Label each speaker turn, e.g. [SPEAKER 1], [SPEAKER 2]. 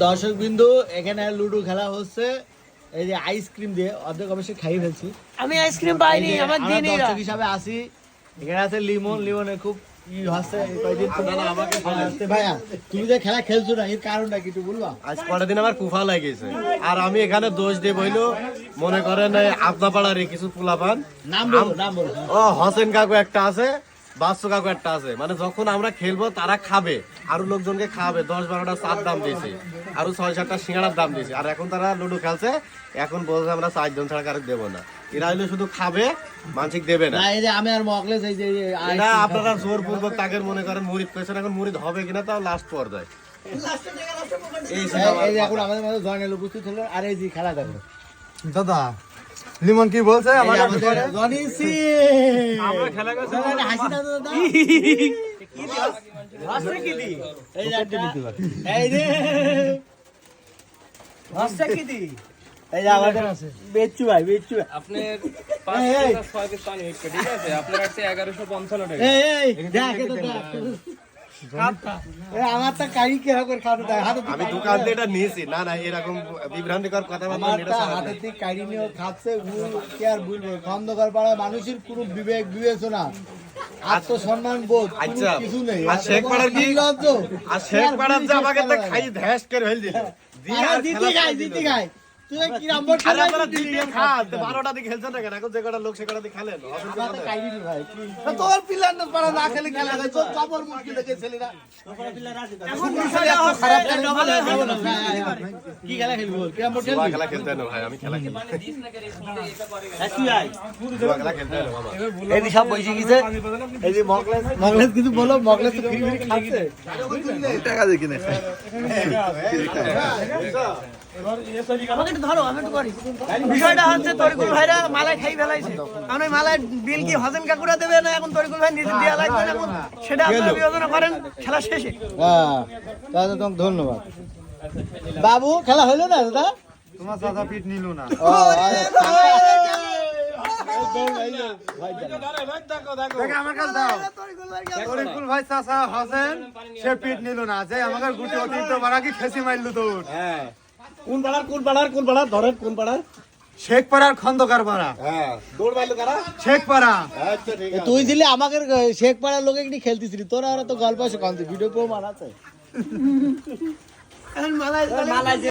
[SPEAKER 1] দর্শক বিন্দু এখানে লুডো খেলা হচ্ছে, এই যে আইসক্রিম দিয়ে অর্ধেক অবশ্যই খাইয়ে ফেলছি।
[SPEAKER 2] আমি আইসক্রিম পাইনি, আমার দিনই
[SPEAKER 1] দর্শক হিসাবে আসি। এখানে আছে লিমনের খুব ই হচ্ছে ভাইয়া, তুমি যে খেলা খেলছো না এর কারণটা কি একটু বলবা?
[SPEAKER 3] আজ কটা দিন আমার কুফা লাগিয়েছে, আর আমি এখানে দোষ দিয়ে বইলো মনে করেন আপনা পাড়ারে কিছু পোলাপান
[SPEAKER 1] নাম বলো, নাম বলো।
[SPEAKER 3] ও হোসেন কাকু একটা আছে, বাচ্চু কাকু একটা আছে, মানে যখন আমরা খেলবো তারা খাবে, আরো লোকজনকে খাবে, 10-12টা চার দাম দিয়েছে, আরো 6-7টা সিঙ্গাড়ার দাম দিয়েছে, আর এখন তারা লুডো খেলছে, এখন বলছে আমরা 4 জন ছাড়া কারো দেবো না। এরা হইলে শুধু খাবে, মানসিক দেবে না।
[SPEAKER 1] এই যে আমি আর মকলেস এই যে
[SPEAKER 3] এটা আপনারা জোরপূর্বক তাকে মনে করেন মুরিদ করেছেন, এখন মুরিদ হবে কিনা তাও লাস্ট পর্যায়ে।
[SPEAKER 1] এই যে এখন আমাদের মাঝে জয়নাল উপস্থিত হলো, আর এই যে খেলা দেখো
[SPEAKER 4] দাদা লিমন কি বলছে
[SPEAKER 1] আমাদের জনি সি
[SPEAKER 3] আমরা খেলা করছি,
[SPEAKER 1] হাসি দাও দাদা। এই যে
[SPEAKER 2] হচ্ছে কি দি
[SPEAKER 1] এই যে আমাদের আছে বেচু ভাই, বেচু ভাই।
[SPEAKER 5] আপনার 5 পিস 6 পিস পানি ওয়েট ঠিক আছে, আপনার আছে 1155 টাকা।
[SPEAKER 1] এই দেখ এটা দেখ, আমার তো কাই কে করে খাওয়া দেয় হাতে।
[SPEAKER 3] আমি দোকান থেকে এটা নিয়েছি, না না এরকম বিভ্রান্তিকর কথাবার্তা
[SPEAKER 1] আমার
[SPEAKER 3] এটা ছাড়া
[SPEAKER 1] হাতে
[SPEAKER 3] যায়।
[SPEAKER 1] থেকে কাড়ি নিয়ে খাচ্ছে, কি আর বলবো, খন্দকার পাড়া মানুষের কোনো বিবেক বিবেচনা, আত্মসম্মান বোধ
[SPEAKER 3] আচ্ছা,
[SPEAKER 1] কিছু নেই।
[SPEAKER 3] আর শেখ পাড়ার কি?
[SPEAKER 1] নির্লজ্জ।
[SPEAKER 3] আর শেখ পাড়ার যে আমাকে তো খাই ধ্যাস করে ফেল দিল। দিয়ে আর
[SPEAKER 1] জিতে
[SPEAKER 3] খেলা
[SPEAKER 1] গায়,
[SPEAKER 3] দিল
[SPEAKER 1] জিতে
[SPEAKER 3] না।
[SPEAKER 1] গায়। তুই কি নাম্বার
[SPEAKER 3] আরে
[SPEAKER 1] খেলা
[SPEAKER 3] আপনারা দিতে খান, তো 12টা দিকে খেলছেন না কেন? এখন যে কটা লোক সে কটা দিকে খেলেন।
[SPEAKER 1] আমার তো কাড়ি নি ভাই। তোর প্লেয়ার না পাড়া না খেলে খেলা যায়, তোর কবর মুশকিল দেখে ছেলেরা।
[SPEAKER 2] এখন বিষয়টা হচ্ছে
[SPEAKER 1] ডবল কি খেলা খেলবো? কি নাম্বার
[SPEAKER 3] জুয়া
[SPEAKER 1] খেলবি?
[SPEAKER 3] খেলা খেলতে হয় না ভাই, আমি খেলা খেলি।
[SPEAKER 1] তুই আয়।
[SPEAKER 3] জুয়া খেলা খেলতে হয় না বাবা।
[SPEAKER 1] এই যে সব বসে গেছে, এই যে মকলেস কিছু বলো, মকলেস তো ফ্রি ফ্রি খাচ্ছে।
[SPEAKER 2] আমাকে একটু ধরো, আমি একটু করি। বিষয়টা হচ্ছে তরিকুল ভাইরা মালাই খাই ফেলাইছে, কারণ ওই মালাই বিল কি হোসেন কাকুরা দেবে না এখন তরিকুল ভাই নিজে দেওয়া লাগবে না, এখন সেটা আপনারা বিবেচনা করেন খেলা শেষে।
[SPEAKER 1] হ্যাঁ, তাহলে তোমাকে ধন্যবাদ। বাবু খেলা হলো না দাদা?
[SPEAKER 4] তোমার দাদা পিট নিল না।
[SPEAKER 1] ও,
[SPEAKER 4] দেখে আমার কাছে দাও। তরিকুল ভাই চাচা হোসেন সে পিট নিল না, যে আমাকে গুটি অতিরিক্ত বাড়া কি খেসি মারলো তোর।
[SPEAKER 1] হ্যাঁ, কোন পাড়ার কোন পাড়ার কোন পাড়ার ধরেন কোন পাড়ার?
[SPEAKER 4] শেখ পাড়ার খন্দকার পাড়া,
[SPEAKER 1] হ্যাঁ, দৌড় মারলো কারা?
[SPEAKER 4] শেখ পাড়া।
[SPEAKER 1] আচ্ছা ঠিক আছে। তুই দিলে আমাকে শেখ পাড়ার লোকে একটি খেলতেছিলি, তোরা ওরা তো গল্প আছে, ভিডিও প্রমাণ আছে।
[SPEAKER 2] এখন মালাই